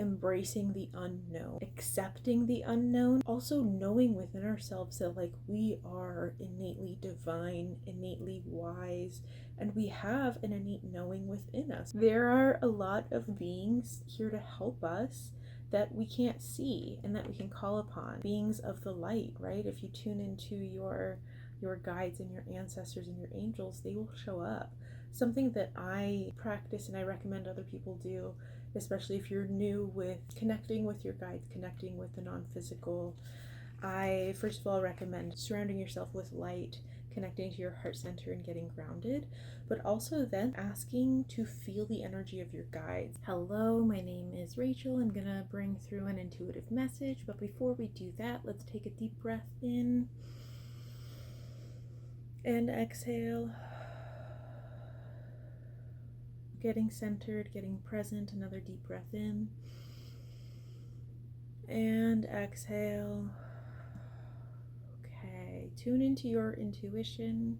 embracing the unknown, accepting the unknown, also knowing within ourselves that like we are innately divine, innately wise, and we have an innate knowing within us. There are a lot of beings here to help us that we can't see and that we can call upon. Beings of the light, right? If you tune into your guides and your ancestors and your angels, they will show up. Something that I practice and I recommend other people do, especially if you're new with connecting with your guides, connecting with the non-physical, I first of all recommend surrounding yourself with light, connecting to your heart center and getting grounded, but also then asking to feel the energy of your guides. Hello, my name is Rachel. I'm gonna bring through an intuitive message, but before we do that, let's take a deep breath in and exhale. Getting centered, getting present. Another deep breath in and exhale. Okay, tune into your intuition,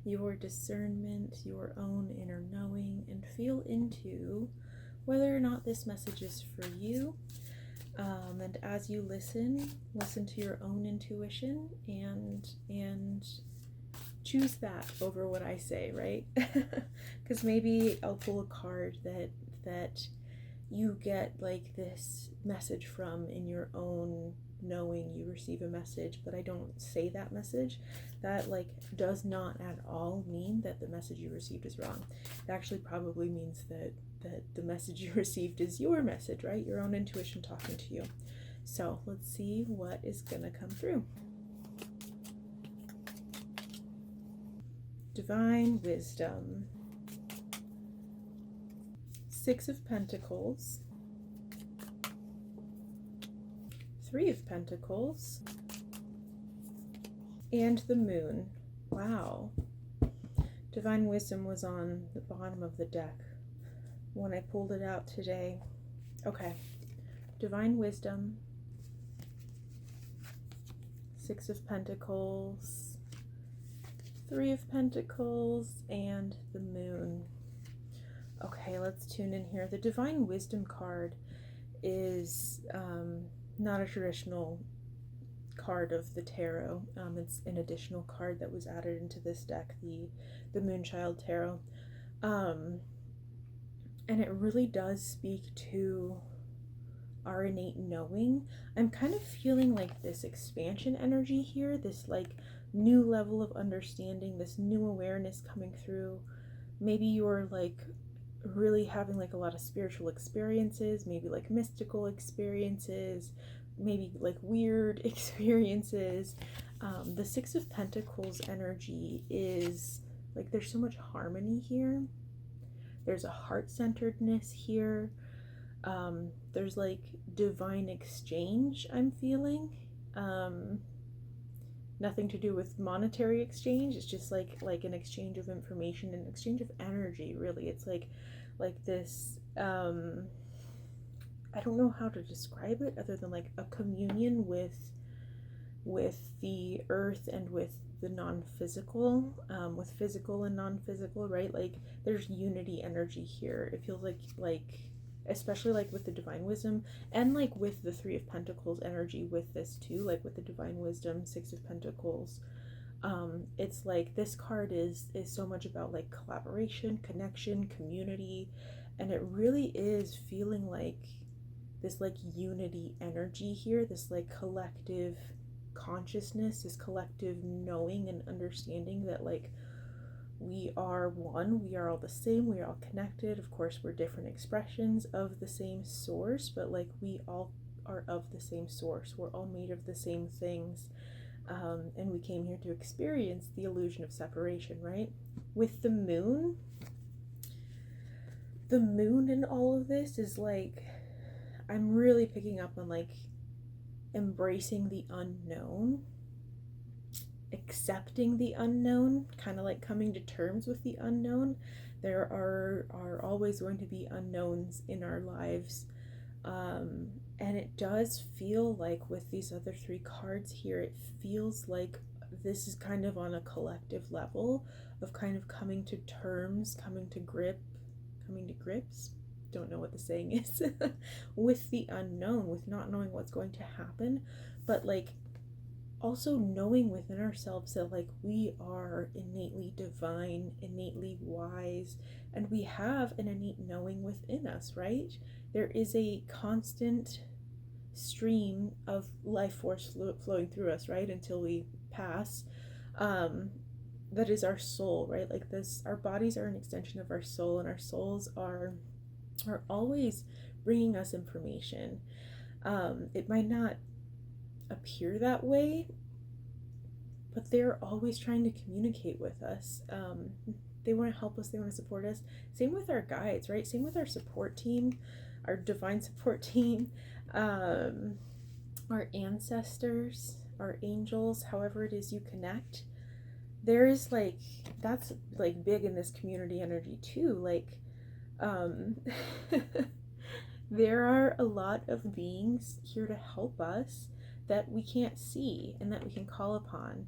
your discernment, your own inner knowing, and feel into whether or not this message is for you. And as you listen to your own intuition and choose that over what I say, right? Because maybe I'll pull a card that you get like this message from in your own knowing. You receive a message, but I don't say that message. That like does not at all mean that the message you received is wrong. It actually probably means that the message you received is your message, right? Your own intuition talking to you. So let's see what is gonna come through. Divine wisdom. 6 of Pentacles. 3 of Pentacles. And the Moon. Wow. Divine wisdom was on the bottom of the deck when I pulled it out today. Okay. Divine wisdom. 6 of Pentacles. 3 of Pentacles and the Moon. Okay, let's tune in here. The Divine Wisdom card is not a traditional card of the tarot. It's an additional card that was added into this deck, the Moonchild Tarot. And it really does speak to our innate knowing. I'm kind of feeling like this expansion energy here, this like new level of understanding, this new awareness coming through. Maybe you're like really having like a lot of spiritual experiences, maybe like mystical experiences, maybe like weird experiences. The 6 of Pentacles energy is like there's so much harmony here. There's a heart-centeredness here. There's like divine exchange I'm feeling. Nothing to do with monetary exchange. It's just like an exchange of information, an exchange of energy, really. It's like this, I don't know how to describe it other than like a communion with the earth and with the non-physical, with physical and non-physical, right? Like there's unity energy here. It feels like especially like with the Divine Wisdom and like with the 3 of Pentacles energy with this too, like with the Divine Wisdom, 6 of Pentacles. It's like this card is so much about like collaboration, connection, community, and it really is feeling like this like unity energy here, this like collective consciousness, this collective knowing and understanding that like we are one, we are all the same, we are all connected. Of course, we're different expressions of the same source, but like we all are of the same source. We're all made of the same things. And we came here to experience the illusion of separation, right? With the moon in all of this is like, I'm really picking up on like embracing the unknown, accepting the unknown, kind of like coming to terms with the unknown. There are always going to be unknowns in our lives. And it does feel like with these other 3 cards here, it feels like this is kind of on a collective level of kind of coming to terms, coming to grips, don't know what the saying is, with the unknown, with not knowing what's going to happen, but like also knowing within ourselves that like we are innately divine, innately wise, and we have an innate knowing within us, right? There is a constant stream of life force flowing through us, right, until we pass. That is our soul, right? Like this, our bodies are an extension of our soul, and our souls are always bringing us information. It might not appear that way, but they're always trying to communicate with us. They want to help us, they want to support us. Same with our guides, right? Same with our support team, our divine support team, our ancestors, our angels, however it is you connect. There's like, that's like big in this community energy too. Like, there are a lot of beings here to help us that we can't see and that we can call upon.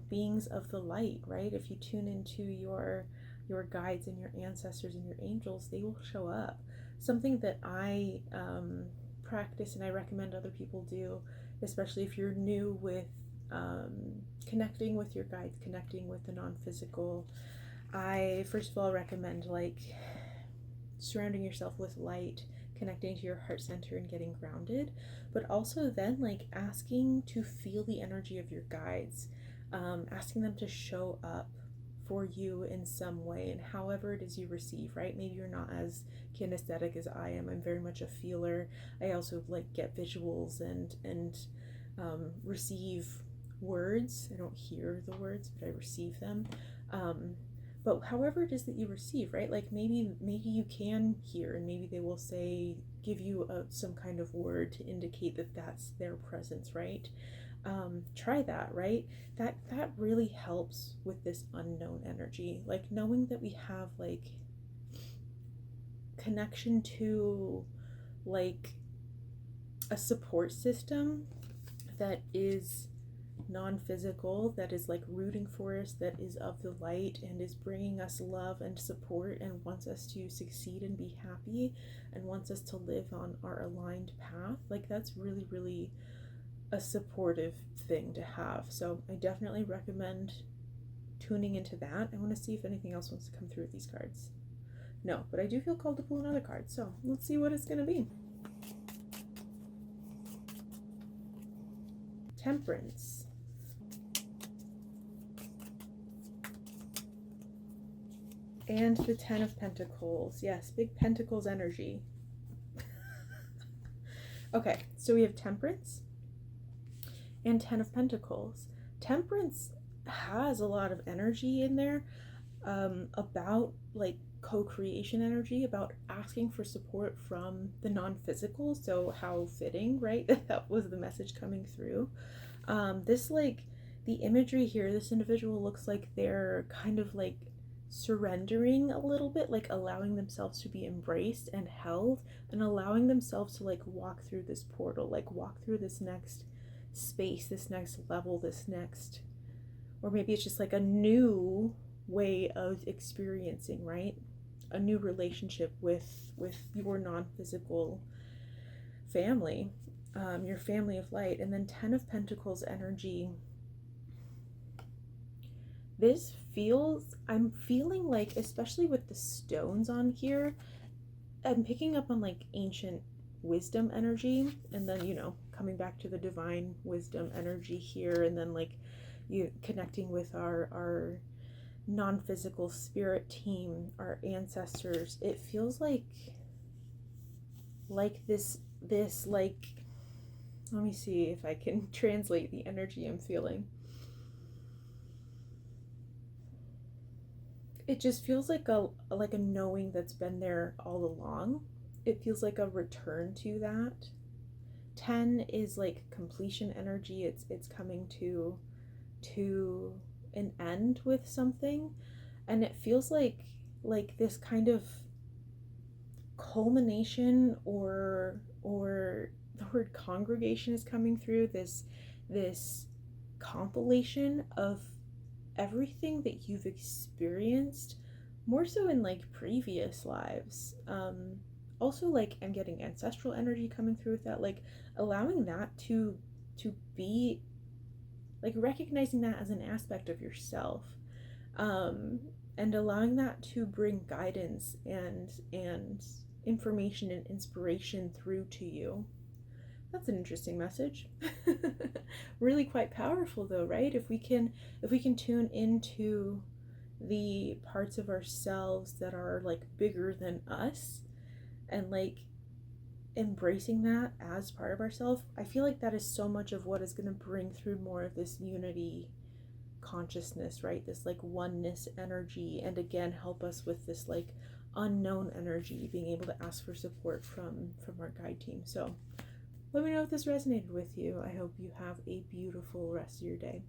Beings of the light, right? If you tune into your guides and your ancestors and your angels, they will show up. Something that I practice and I recommend other people do, especially if you're new with connecting with your guides, connecting with the non-physical. I first of all recommend like surrounding yourself with light, connecting to your heart center and getting grounded, but also then like asking to feel the energy of your guides, asking them to show up for you in some way, and however it is you receive, right? Maybe you're not as kinesthetic as I am. I'm very much a feeler. I also like get visuals and receive words. I don't hear the words, but I receive them. But however it is that you receive, right? Like maybe you can hear, and maybe they will say, give you some kind of word to indicate that that's their presence, right? Try that, right? That really helps with this unknown energy. Like knowing that we have like connection to like a support system that is non-physical, that is like rooting for us, that is of the light and is bringing us love and support and wants us to succeed and be happy and wants us to live on our aligned path. Like that's really, really a supportive thing to have. So I definitely recommend tuning into that. I want to see if anything else wants to come through with these cards. No, but I do feel called to pull another card, so let's see what it's going to be. Temperance. And the Ten of Pentacles. Yes, big Pentacles energy. Okay, so we have Temperance and Ten of Pentacles. Temperance has a lot of energy in there, about like co-creation energy, about asking for support from the non-physical. So how fitting, right? That was the message coming through. This like the imagery here, this individual looks like they're kind of like surrendering a little bit, like allowing themselves to be embraced and held, and allowing themselves to like walk through this portal, like walk through this next space, this next level, this next, or maybe it's just like a new way of experiencing, right? A new relationship with your non-physical family, your family of light. And then Ten of Pentacles energy. This feels, I'm feeling like, especially with the stones on here, I'm picking up on like ancient wisdom energy, and then, you know, coming back to the divine wisdom energy here, and then like you connecting with our non-physical spirit team, our ancestors. It feels like this like, let me see if I can translate the energy I'm feeling. It just feels like a knowing that's been there all along. It feels like a return to that. 10 is like completion energy. It's coming to an end with something, and it feels like this kind of culmination, or the word congregation is coming through, this compilation of everything that you've experienced, more so in like previous lives, also like I'm getting ancestral energy coming through with that, like allowing that to be like recognizing that as an aspect of yourself, um, and allowing that to bring guidance and information and inspiration through to you. That's an interesting message. Really quite powerful though, right? If we can tune into the parts of ourselves that are like bigger than us, and like embracing that as part of ourselves, I feel like that is so much of what is going to bring through more of this unity consciousness, right? This like oneness energy, and again help us with this like unknown energy, being able to ask for support from our guide team. So let me know if this resonated with you. I hope you have a beautiful rest of your day.